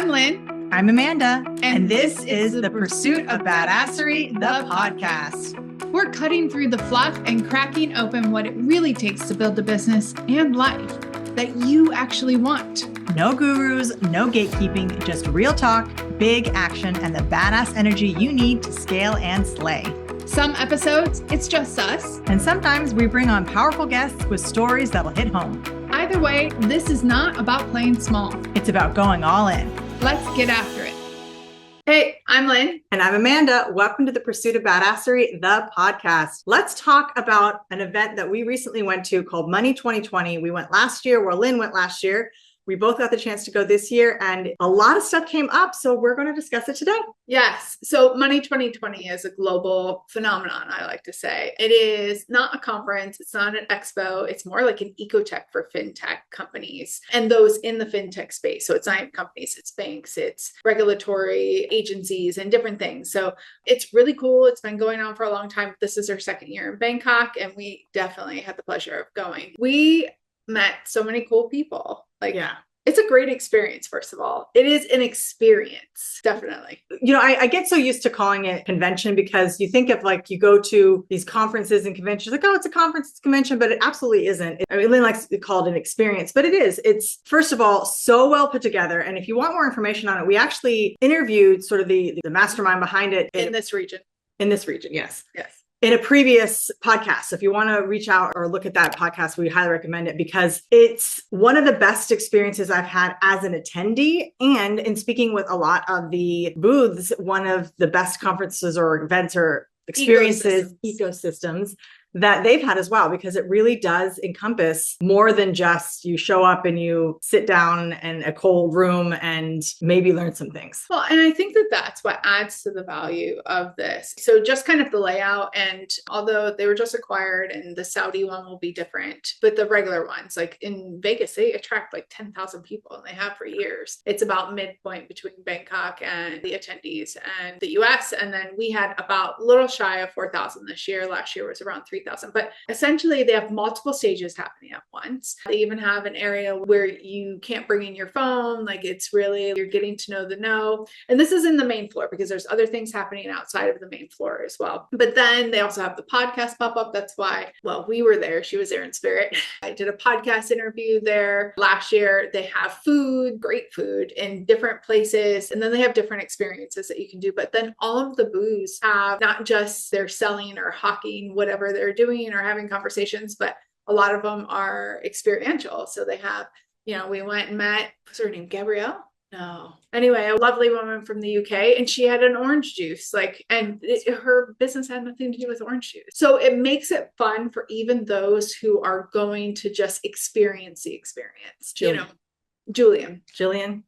I'm Lynn. I'm Amanda. And this is The Pursuit of Badasserie, the podcast. We're cutting through the fluff and cracking open what it really takes to build a business and life that you actually want. No gurus, no gatekeeping, just real talk, big action, and the badass energy you need to scale and slay. Some episodes, it's just us. And sometimes we bring on powerful guests with stories that'll hit home. Either way, this is not about playing small. It's about going all in. Let's get after it. Hey, I'm Lynn. And I'm Amanda. Welcome to The Pursuit of Badasserie, the podcast. Let's talk about an event that we recently went to called Money 2020. We went last year, where Lynn went last year. We both got the chance to go this year, and a lot of stuff came up. So we're going to discuss it today. Yes. So Money 2020 is a global phenomenon, I like to say. It is not a conference. It's not an expo. It's more like an ecotech for fintech companies and those in the fintech space. So it's not even companies, it's banks, it's regulatory agencies and different things. So it's really cool. It's been going on for a long time. This is our second year in Bangkok, and we definitely had the pleasure of going. We met so many cool people. It's a great experience, first of all. It is an experience, definitely. You know, I get so used to calling it convention because you think of like you go to these conferences and conventions, like, oh, it's a conference, it's a convention, but it absolutely isn't. I mean, Lynn likes to call it an experience, but it is. It's, first of all, so well put together. And if you want more information on it, we actually interviewed sort of the mastermind behind it. In this region. In this region, yes. Yes. In a previous podcast. So if you want to reach out or look at that podcast, we highly recommend it because it's one of the best experiences I've had as an attendee. And in speaking with a lot of the booths, one of the best conferences or events or experiences, ecosystems that they've had as well, because it really does encompass more than just you show up and you sit down in a cold room and maybe learn some things. Well, and I think that that's what adds to the value of this. So just kind of the layout, and although they were just acquired and the Saudi one will be different, but the regular ones, like in Vegas, they attract like 10,000 people and they have for years. It's about midpoint between Bangkok and the attendees and the US. And then we had about a little shy of 4,000 this year. Last year was around 3,000. But essentially, they have multiple stages happening at once. They even have an area where you can't bring in your phone. Like it's really, you're getting to know the know. And this is in the main floor because there's other things happening outside of the main floor as well. But then they also have the podcast pop up. That's why, well, we were there. She was there in spirit. I did a podcast interview there last year. They have food, great food in different places. And then they have different experiences that you can do. But then all of the booths have not just they're selling or hawking, whatever they're doing or having conversations, but a lot of them are experiential. So they have, you know, we went and met, what's her name? Gabrielle? No. Anyway, a lovely woman from the UK, and she had an orange juice, her business had nothing to do with orange juice. So it makes it fun for even those who are going to just experience the experience. Jillian. Gillian.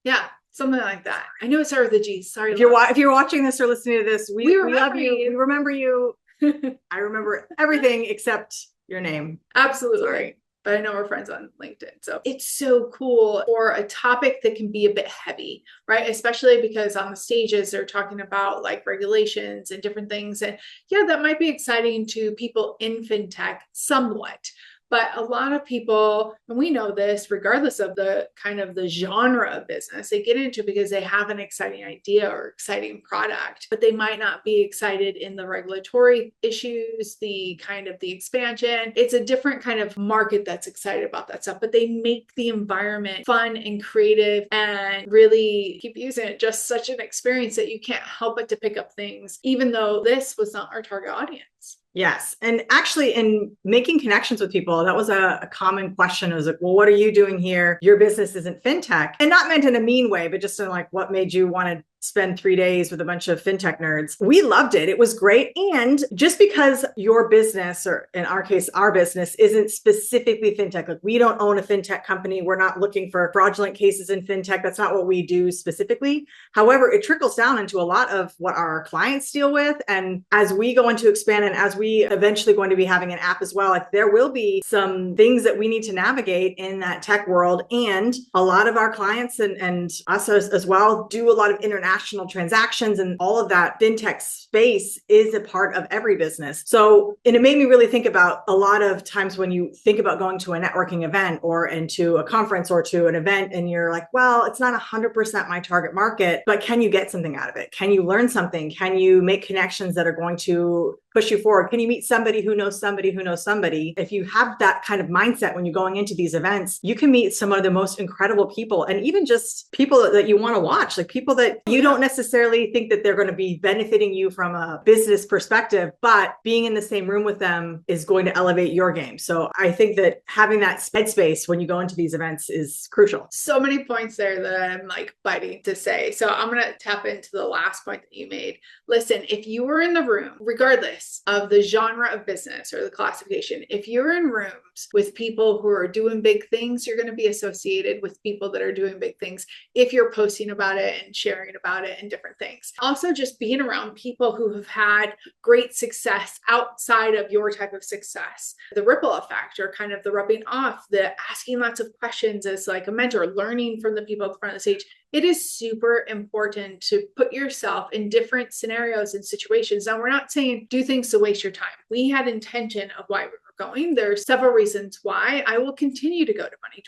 Yeah. Something like that. I know it started with a G. Sorry. If you're watching this or listening to this, we love you. We remember you. I remember everything except your name. Absolutely. Sorry. But I know we're friends on LinkedIn. So it's so cool for a topic that can be a bit heavy, right? Especially because on the stages, they're talking about like regulations and different things. And yeah, that might be exciting to people in fintech somewhat. But a lot of people, and we know this, regardless of the kind of the genre of business, they get into it because they have an exciting idea or exciting product, but they might not be excited in the regulatory issues, the kind of the expansion. It's a different kind of market that's excited about that stuff, but they make the environment fun and creative and really keep using it. Just such an experience that you can't help but to pick up things, even though this was not our target audience. Yes. And actually in making connections with people, that was a common question. It was like, well, what are you doing here? Your business isn't fintech. And not meant in a mean way, but just in like, what made you want to spend 3 days with a bunch of fintech nerds? We loved it. It was great. And just because your business, or in our case, our business isn't specifically fintech, like we don't own a fintech company. We're not looking for fraudulent cases in fintech. That's not what we do specifically. However, it trickles down into a lot of what our clients deal with. And as we go into expand, and as we eventually going to be having an app as well, like there will be some things that we need to navigate in that tech world. And a lot of our clients and us as well do a lot of international international transactions and all of that fintech space is a part of every business. So, and it made me really think about a lot of times when you think about going to a networking event or into a conference or to an event and you're like, well, it's not 100% my target market, but can you get something out of it? Can you learn something? Can you make connections that are going to push you forward? Can you meet somebody who knows somebody who knows somebody? If you have that kind of mindset when you're going into these events, you can meet some of the most incredible people, and even just people that you want to watch, like people that you don't necessarily think that they're going to be benefiting you from a business perspective, but being in the same room with them is going to elevate your game. So I think that having that headspace when you go into these events is crucial. So many points there that I'm like fighting to say. So I'm going to tap into the last point that you made. Listen, if you were in the room, regardless of the genre of business or the classification, if you're in rooms with people who are doing big things, you're going to be associated with people that are doing big things if you're posting about it and sharing about it and different things. Also, just being around people who have had great success outside of your type of success. The ripple effect, or kind of the rubbing off, the asking lots of questions as like a mentor, learning from the people at the front of the stage. It is super important to put yourself in different scenarios and situations. Now, we're not saying do things to waste your time. We had intention of why we were going. There are several reasons why I will continue to go to Money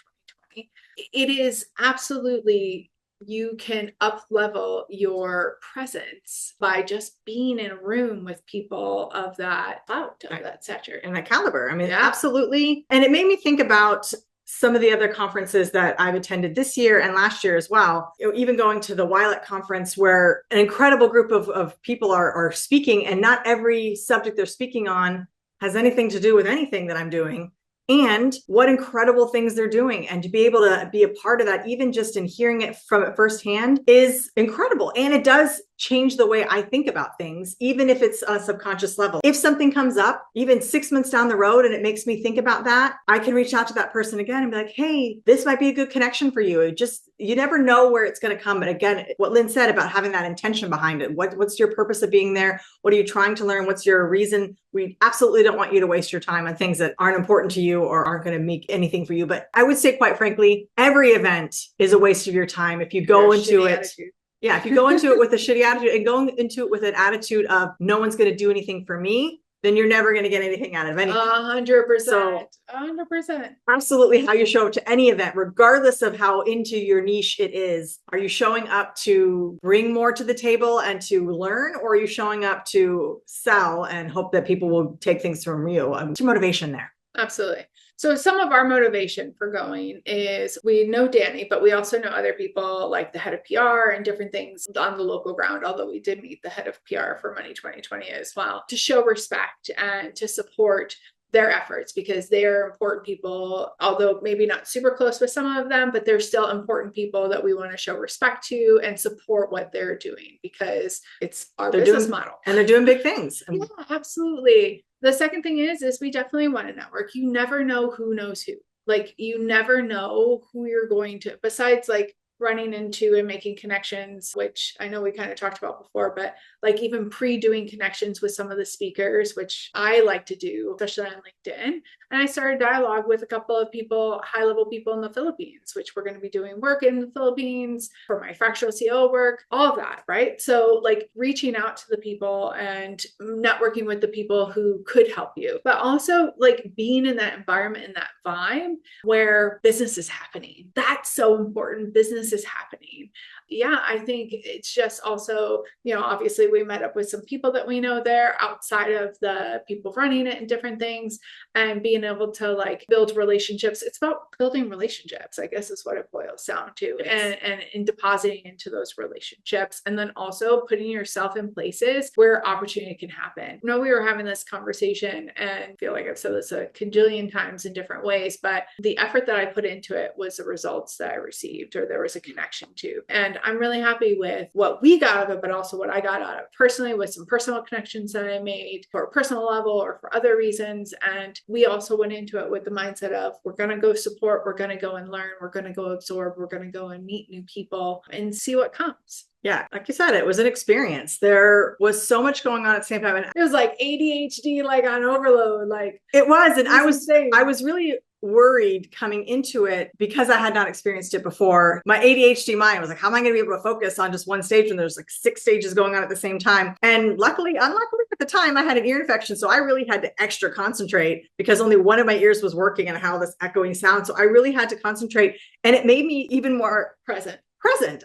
2020. It is absolutely, you can up level your presence by just being in a room with people of that clout, of that stature. And that caliber. I mean, absolutely. And it made me think about some of the other conferences that I've attended this year and last year as well. Even going to the Wilet conference, where an incredible group of people are speaking, and not every subject they're speaking on has anything to do with anything that I'm doing. And what incredible things they're doing. And to be able to be a part of that, even just in hearing it from it firsthand, is incredible. And it does change the way I think about things, even if it's a subconscious level. If something comes up, even 6 months down the road, and it makes me think about that, I can reach out to that person again and be like, hey, this might be a good connection for you. You never know where it's going to come. But again, what Lynn said about having that intention behind it. What's your purpose of being there? What are you trying to learn? What's your reason? We absolutely don't want you to waste your time on things that aren't important to you or aren't going to make anything for you. But I would say, quite frankly, every event is a waste of your time if you go into it. Attitude. Yeah, if you go into it with a shitty attitude and going into it with an attitude of no one's going to do anything for me, then you're never going to get anything out of anything. 100%. So 100%. Absolutely how you show up to any event, regardless of how into your niche it is. Are you showing up to bring more to the table and to learn, or are you showing up to sell and hope that people will take things from you? What's your motivation there? Absolutely. So some of our motivation for going is, we know Danny, but we also know other people like the head of PR and different things on the local ground, although we did meet the head of PR for Money 2020 as well, to show respect and to support their efforts, because they are important people, although maybe not super close with some of them, but they're still important people that we want to show respect to and support what they're doing, because it's our business model. And they're doing big things. Yeah, absolutely. The second thing is we definitely want to network. You never know who knows who. Like, you never know who you're going to, besides like running into and making connections, which I know we kind of talked about before, but like even pre-doing connections with some of the speakers, which I like to do, especially on LinkedIn. And I started dialogue with a couple of people, high-level people in the Philippines, which we're going to be doing work in the Philippines for my fractional CEO work, all of that, right? So like reaching out to the people and networking with the people who could help you, but also like being in that environment and that vibe where business is happening. That's so important. Business is happening. Yeah, I think it's just also, obviously we met up with some people that we know there outside of the people running it and different things, and being able to like build relationships. It's about building relationships, I guess, is what it boils down to, and in depositing into those relationships, and then also putting yourself in places where opportunity can happen. We were having this conversation, and I feel like I've said this a cajillion times in different ways, but the effort that I put into it was the results that I received, or there was a connection to. And I'm really happy with what we got out of it, but also what I got out of it personally, with some personal connections that I made for a personal level or for other reasons. And we also went into it with the mindset of, we're going to go support, we're going to go and learn, we're going to go absorb, we're going to go and meet new people and see what comes. Yeah, like you said, it was an experience. There was so much going on at the same time. And it was like ADHD, like on overload. Like it was. And I was really worried coming into it because I had not experienced it before. My ADHD mind was like, how am I going to be able to focus on just one stage when there's like 6 stages going on at the same time? And unluckily at the time, I had an ear infection. So I really had to extra concentrate because only one of my ears was working and how this echoing sound. So I really had to concentrate. And it made me even more present.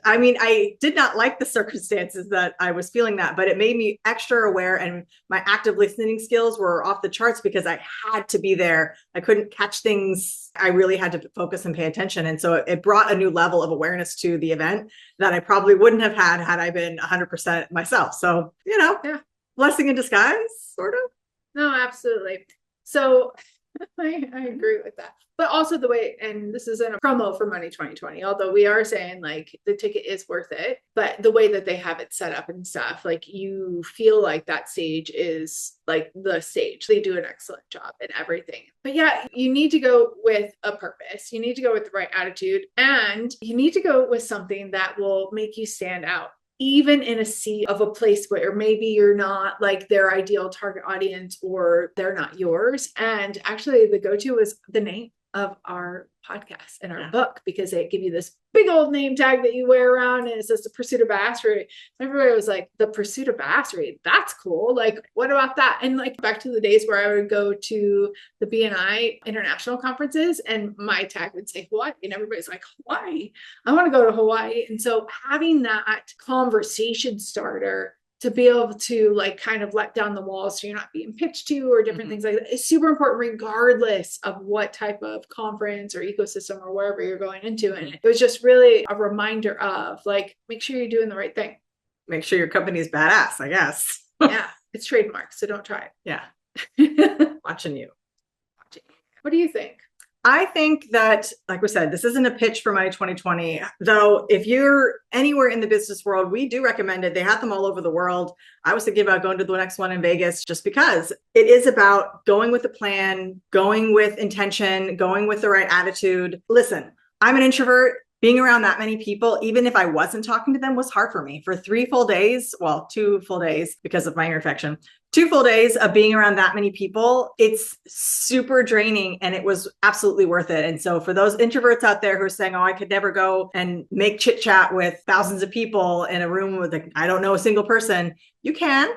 I mean, I did not like the circumstances that I was feeling that, but it made me extra aware, and my active listening skills were off the charts because I had to be there. I couldn't catch things. I really had to focus and pay attention. And so it brought a new level of awareness to the event that I probably wouldn't have had I been 100% myself. So, yeah, blessing in disguise, sort of. No, absolutely. So I agree with that. But also the way, and this isn't a promo for Money 2020, although we are saying like the ticket is worth it, but the way that they have it set up and stuff, like you feel like that stage is like the stage. They do an excellent job and everything. But yeah, you need to go with a purpose. You need to go with the right attitude, and you need to go with something that will make you stand out, even in a sea of a place where maybe you're not like their ideal target audience or they're not yours. And actually the go-to is the name of our podcast and our book, because they give you this big old name tag that you wear around and it says the Pursuit of Badasserie. Everybody was like, the Pursuit of Badasserie, that's cool. Like, what about that? And like back to the days where I would go to the BNI international conferences and my tag would say Hawaii, and everybody's like, Hawaii, I want to go to Hawaii. And so having that conversation starter to be able to like kind of let down the walls so you're not being pitched to or different things like that is super important, regardless of what type of conference or ecosystem or wherever you're going into. And it was just really a reminder of like, make sure you're doing the right thing. Make sure your company is badass, I guess. Yeah, it's trademarked, so don't try it. Yeah. Watching you. What do you think? I think that, like we said, this isn't a pitch for Money 2020, though. If you're anywhere in the business world, we do recommend it. They have them all over the world. I was thinking about going to the next one in Vegas just because it is about going with a plan, going with intention, going with the right attitude. Listen, I'm an introvert. Being around that many people, even if I wasn't talking to them, was hard for me for 3 full days. Well, 2 full days because of my ear infection. 2 full days of being around that many people, it's super draining, and it was absolutely worth it. And so for those introverts out there who are saying, oh, I could never go and make chit chat with thousands of people in a room with, I don't know a single person, you can.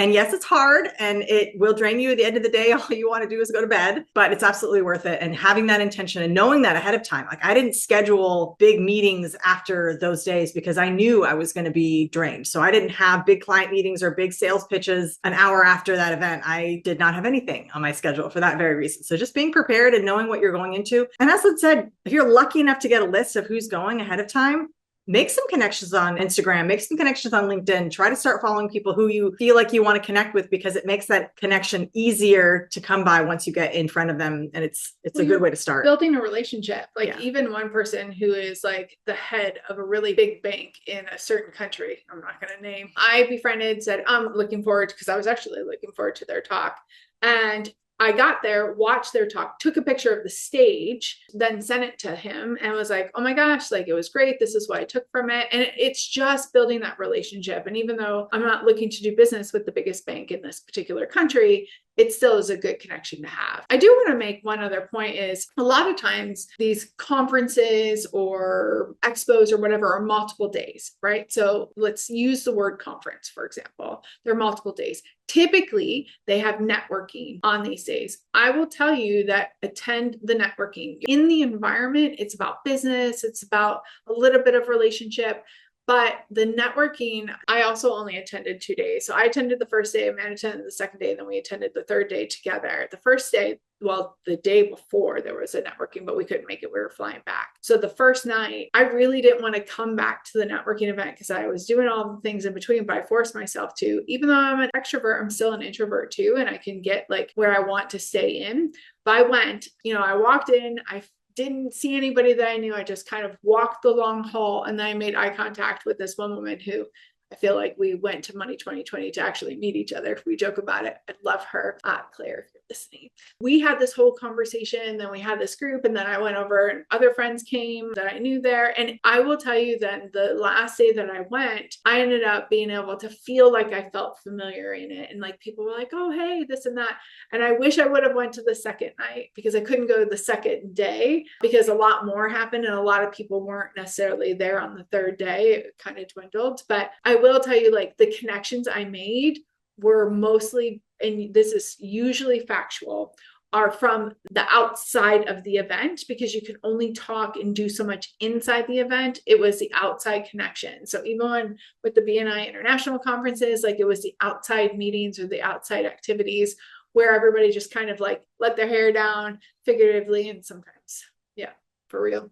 And yes, it's hard and it will drain you at the end of the day. All you want to do is go to bed, but it's absolutely worth it. And having that intention and knowing that ahead of time, like I didn't schedule big meetings after those days because I knew I was going to be drained. So I didn't have big client meetings or big sales pitches an hour after that event. I did not have anything on my schedule for that very reason. So just being prepared and knowing what you're going into. And as I said, if you're lucky enough to get a list of who's going ahead of time, make some connections on Instagram, make some connections on LinkedIn, try to start following people who you feel like you want to connect with, because it makes that connection easier to come by once you get in front of them. And it's a good way to start. Building a relationship. Like even one person who is like the head of a really big bank in a certain country, I'm not going to name, I befriended, said, I'm looking forward, because I was actually looking forward to their talk. And I got there, watched their talk, took a picture of the stage, then sent it to him and was like, oh my gosh, like it was great. This is what I took from it. And it's just building that relationship. And even though I'm not looking to do business with the biggest bank in this particular country, it still is a good connection to have. I do want to make one other point is a lot of times these conferences or expos or whatever are multiple days, right? So let's use the word conference, for example. There are multiple days. Typically, they have networking on these days. I will tell you that attend the networking. In the environment, it's about business, it's about a little bit of relationship. But the networking, I also only attended 2 days. So I attended the first day, Amanda attended the second day, and then we attended the third day together. The first day, well, the day before there was a networking, but we couldn't make it. We were flying back. So the first night, I really didn't want to come back to the networking event because I was doing all the things in between, but I forced myself to. Even though I'm an extrovert, I'm still an introvert too, and I can get like where I want to stay in. But I went, I walked in, I didn't see anybody that I knew. I just kind of walked the long hall, and then I made eye contact with this one woman who I feel like we went to Money 2020 to actually meet each other. We joke about it. I love her. Claire, if you're listening. We had this whole conversation, then we had this group, and then I went over and other friends came that I knew there. And I will tell you then the last day that I went, I ended up being able to feel like I felt familiar in it. And like people were like, oh, hey, this and that. And I wish I would have went to the second night because I couldn't go the second day because a lot more happened and a lot of people weren't necessarily there on the third day. It kind of dwindled. But I will tell you, like, the connections I made were mostly, and this is usually factual, are from the outside of the event because you can only talk and do so much inside the event. It was the outside connection. So even with the BNI international conferences, like it was the outside meetings or the outside activities where everybody just kind of like let their hair down figuratively and sometimes, yeah, for real.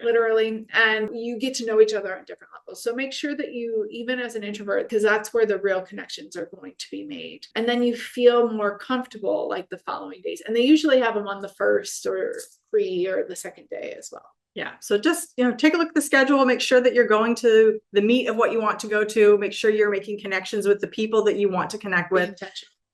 Literally, and you get to know each other on different levels. So make sure that you, even as an introvert, because that's where the real connections are going to be made. And then you feel more comfortable like the following days. And they usually have them on the first or free or the second day as well. Yeah. So just, take a look at the schedule, make sure that you're going to the meat of what you want to go to, make sure you're making connections with the people that you want to connect with.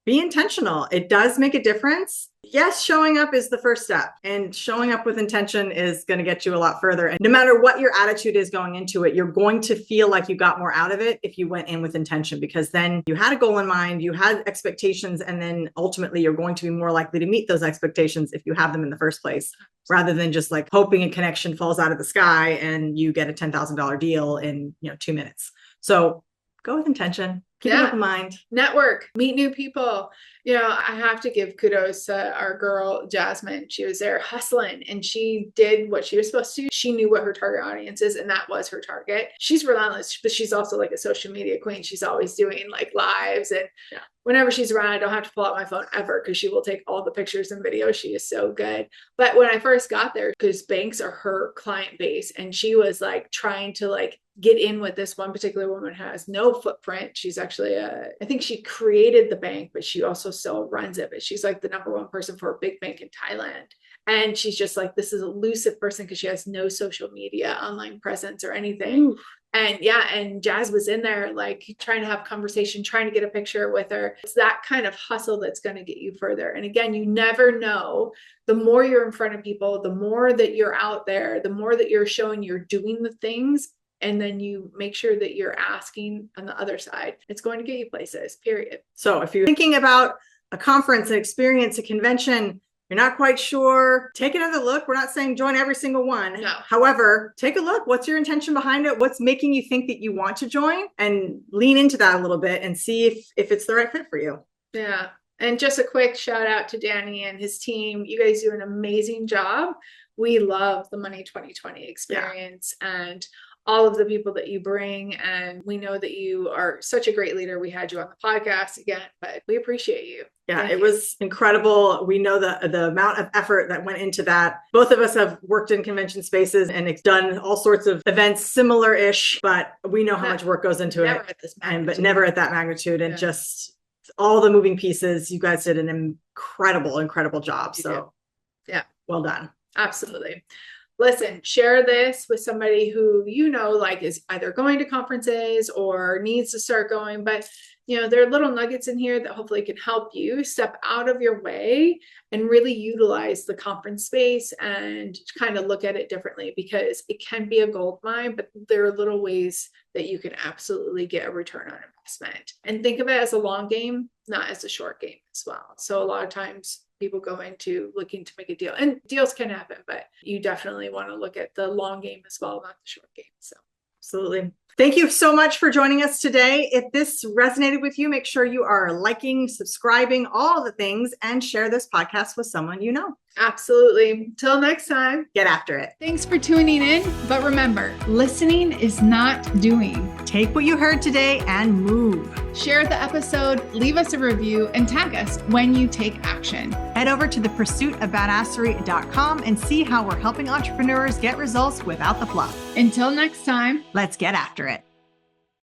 Be intentional. It does make a difference. Yes, showing up is the first step, and showing up with intention is going to get you a lot further. And no matter what your attitude is going into it, you're going to feel like you got more out of it if you went in with intention, because then you had a goal in mind, you had expectations, and then ultimately you're going to be more likely to meet those expectations if you have them in the first place, rather than just like hoping a connection falls out of the sky and you get a $10,000 deal in 2 minutes. So go with intention. Keep it in mind. Network, meet new people. I have to give kudos to our girl, Jasmine. She was there hustling and she did what she was supposed to. She knew what her target audience is, and that was her target. She's relentless, but she's also like a social media queen. She's always doing like lives, and whenever she's around, I don't have to pull out my phone ever because she will take all the pictures and videos. She is so good. But when I first got there, because banks are her client base, and she was like trying to like get in with this one particular woman who has no footprint. She's actually I think she created the bank, but she also still runs it. But she's like the number one person for a big bank in Thailand. And she's just like, this is an elusive person because she has no social media, online presence or anything. Ooh. And Jazz was in there like trying to have conversation, trying to get a picture with her. It's that kind of hustle that's going to get you further. And again, you never know. The more you're in front of people, the more that you're out there, the more that you're showing you're doing the things. And then you make sure that you're asking on the other side. It's going to get you places, period. So if you're thinking about a conference, an experience, a convention, you're not quite sure, take another look. We're not saying join every single one. No. However, take a look. What's your intention behind it? What's making you think that you want to join? And lean into that a little bit and see if it's the right fit for you. Yeah. And just a quick shout out to Danny and his team. You guys do an amazing job. We love the Money 2020 experience and all of the people that you bring. And we know that you are such a great leader. We had you on the podcast again, but we appreciate you. Yeah, it was incredible. We know the amount of effort that went into that. Both of us have worked in convention spaces and done all sorts of events similar-ish, but we know how much work goes into it. At this magnitude. But never at that magnitude. And just all the moving pieces, you guys did an incredible job. So well done. Absolutely. Listen, share this with somebody who like is either going to conferences or needs to start going, but there are little nuggets in here that hopefully can help you step out of your way and really utilize the conference space and kind of look at it differently, because it can be a gold mine, but there are little ways that you can absolutely get a return on investment. And think of it as a long game, not as a short game as well. So a lot of times people go into looking to make a deal, and deals can happen, but you definitely want to look at the long game as well, not the short game. So absolutely. Thank you so much for joining us today. If this resonated with you, make sure you are liking, subscribing, all the things, and share this podcast with someone you know. Absolutely. Till next time, get after it. Thanks for tuning in. But remember, listening is not doing. Take what you heard today and move. Share the episode, leave us a review, and tag us when you take action. Head over to thepursuitofbadasserie.com and see how we're helping entrepreneurs get results without the fluff. Until next time, let's get after it.